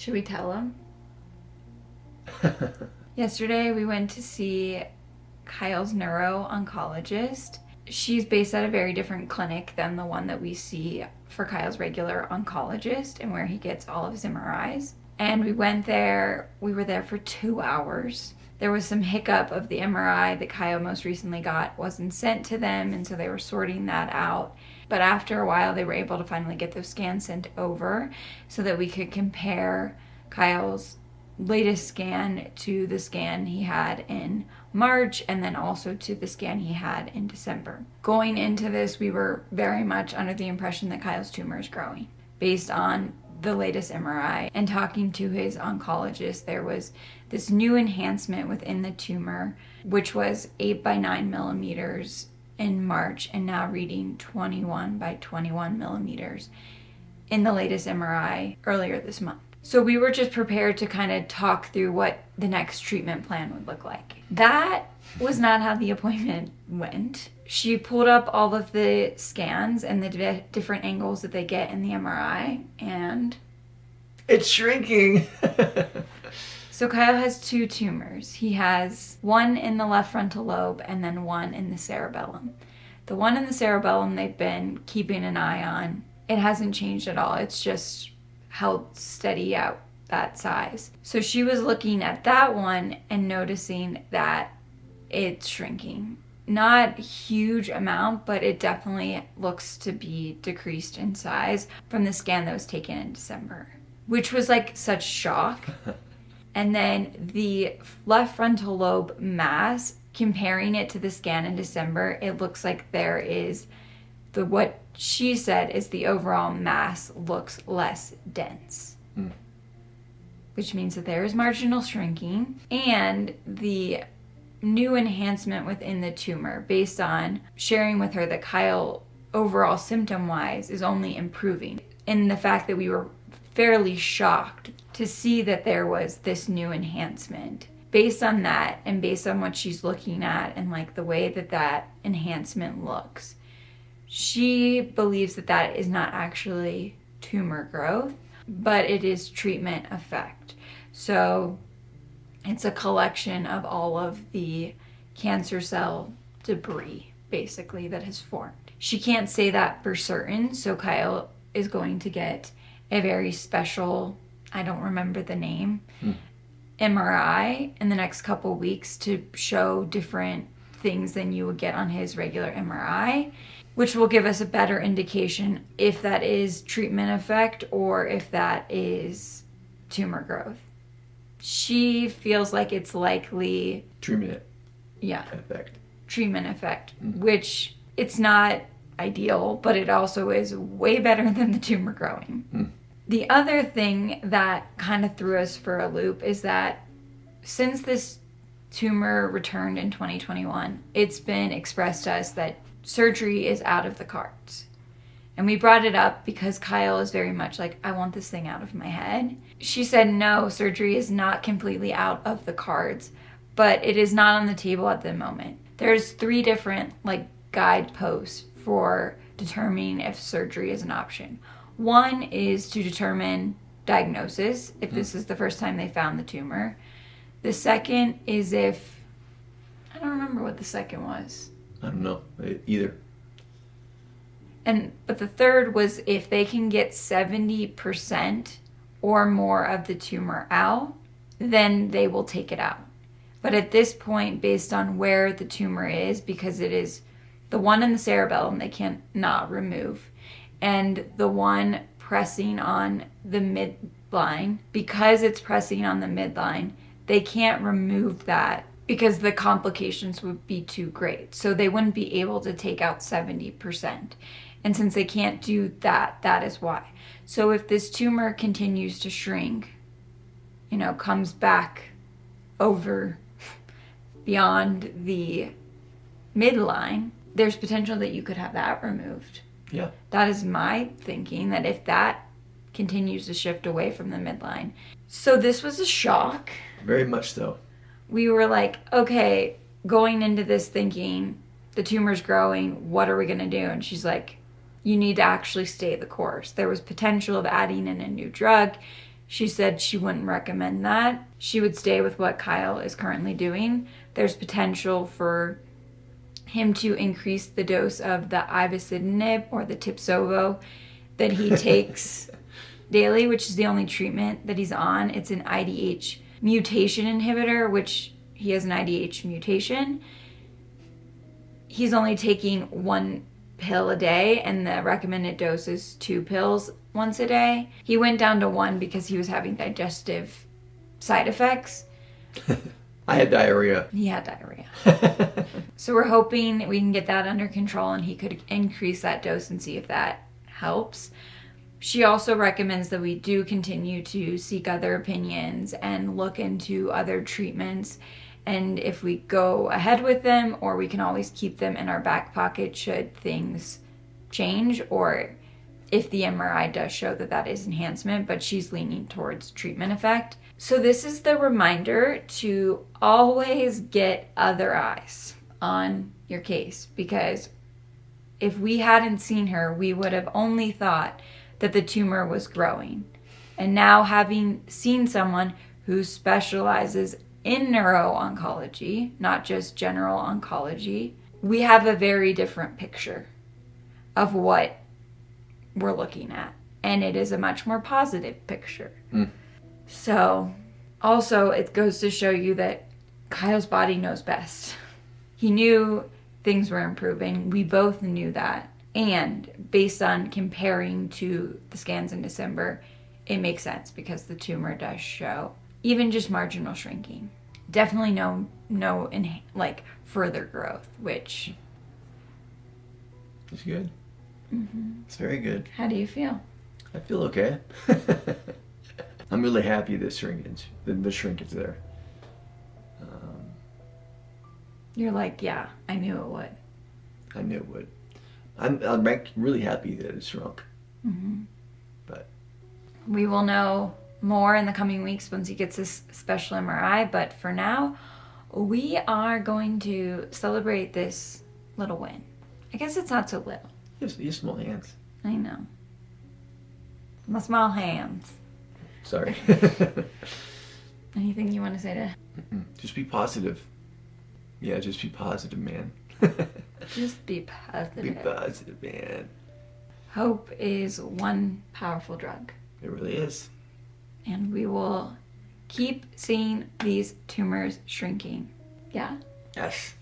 Should we tell him? Yesterday we went to see Kyle's neuro-oncologist. She's based at a very different clinic than the one that we see for Kyle's regular oncologist and where he gets all of his MRIs. And we went there, we were there for 2 hours. There was some hiccup of the MRI that Kyle most recently got wasn't sent to them, and so they were sorting that out. But after a while, they were able to finally get those scans sent over so that we could compare Kyle's latest scan to the scan he had in March and then also to the scan he had in December. Going into this, we were very much under the impression that Kyle's tumor is growing. Based on the latest MRI and talking to his oncologist, there was this new enhancement within the tumor, which was 8 by 9 millimeters in March and now reading 21 by 21 millimeters in the latest MRI earlier this month. So we were just prepared to kind of talk through what the next treatment plan would look like. That was not how the appointment went. She pulled up all of the scans and the different angles that they get in the MRI, and it's shrinking. So Kyle has 2 tumors. He has one in the left frontal lobe and then one in the cerebellum. The one in the cerebellum they've been keeping an eye on. It hasn't changed at all. It's just held steady out that size. So she was looking at that one and noticing that it's shrinking. Not a huge amount, but it definitely looks to be decreased in size from the scan that was taken in December, which was like such shock. And then the left frontal lobe mass, comparing it to the scan in December, it looks like there is what she said is the overall mass looks less dense. Which means that there is marginal shrinking, and the new enhancement within the tumor, based on sharing with her that Kyle overall symptom-wise is only improving. And the fact that we were fairly shocked to see that there was this new enhancement. Based on that and based on what she's looking at and like the way that that enhancement looks, she believes that that is not actually tumor growth, but it is treatment effect. So it's a collection of all of the cancer cell debris, basically, that has formed. She can't say that for certain, so Kyle is going to get a very special, I don't remember the name, MRI in the next couple weeks to show different things than you would get on his regular MRI, which will give us a better indication if that is treatment effect or if that is tumor growth. She feels like it's likely treatment effect, which it's not ideal, but it also is way better than the tumor growing. The other thing that kind of threw us for a loop is that since this tumor returned in 2021, it's been expressed to us that surgery is out of the cards. And we brought it up because Kyle is very much like, I want this thing out of my head. She said, no, surgery is not completely out of the cards, but it is not on the table at the moment. There's 3 different guideposts for determining if surgery is an option. One is to determine diagnosis, if this is the first time they found the tumor. The second is if, I don't remember what the second was. I don't know either. But the third was if they can get 70% or more of the tumor out, then they will take it out. But at this point, based on where the tumor is, because it is the one in the cerebellum they cannot remove, and the one pressing on the midline, because it's pressing on the midline, they can't remove that because the complications would be too great. So they wouldn't be able to take out 70%. And since they can't do that, that is why. So if this tumor continues to shrink, comes back over beyond the midline, there's potential that you could have that removed. Yeah. That is my thinking, that if that continues to shift away from the midline. So this was a shock. Very much so. We were like, okay, going into this thinking, the tumor's growing, what are we going to do? And she's like, you need to actually stay the course. There was potential of adding in a new drug. She said she wouldn't recommend that. She would stay with what Kyle is currently doing. There's potential for him to increase the dose of the ivosidenib or the Tipsovo that he takes daily, which is the only treatment that he's on. It's an IDH mutation inhibitor, which he has an IDH mutation. He's only taking 1 pill a day, and the recommended dose is 2 pills once a day. He went down to 1 because he was having digestive side effects. I had diarrhea. He had diarrhea. So we're hoping we can get that under control and he could increase that dose and see if that helps. She also recommends that we do continue to seek other opinions and look into other treatments. And if we go ahead with them, or we can always keep them in our back pocket should things change, or if the MRI does show that that is enhancement, but she's leaning towards treatment effect. So this is the reminder to always get other eyes on your case, because if we hadn't seen her, we would have only thought that the tumor was growing. And now, having seen someone who specializes in neuro-oncology, not just general oncology, we have a very different picture of what we're looking at. And it is a much more positive picture. So, also, it goes to show you that Kyle's body knows best. He knew things were improving. We both knew that. And based on comparing to the scans in December, it makes sense because the tumor does show even just marginal shrinking. Definitely no further growth, which It's good. Mm-hmm. It's very good. How do you feel? I feel okay. I'm really happy that the shrinkage there. You're like, yeah, I knew it would. I knew it would. I'm really happy that it shrunk. Mm-hmm. But we will know more in the coming weeks once he gets this special MRI. But for now, we are going to celebrate this little win. I guess it's not so little. you have small hands. I know. My small hands. Sorry. Anything you want to say to? Just be positive. Yeah, just be positive, man. Just be positive. Be positive, man. Hope is one powerful drug. It really is. And we will keep seeing these tumors shrinking. Yeah? Yes.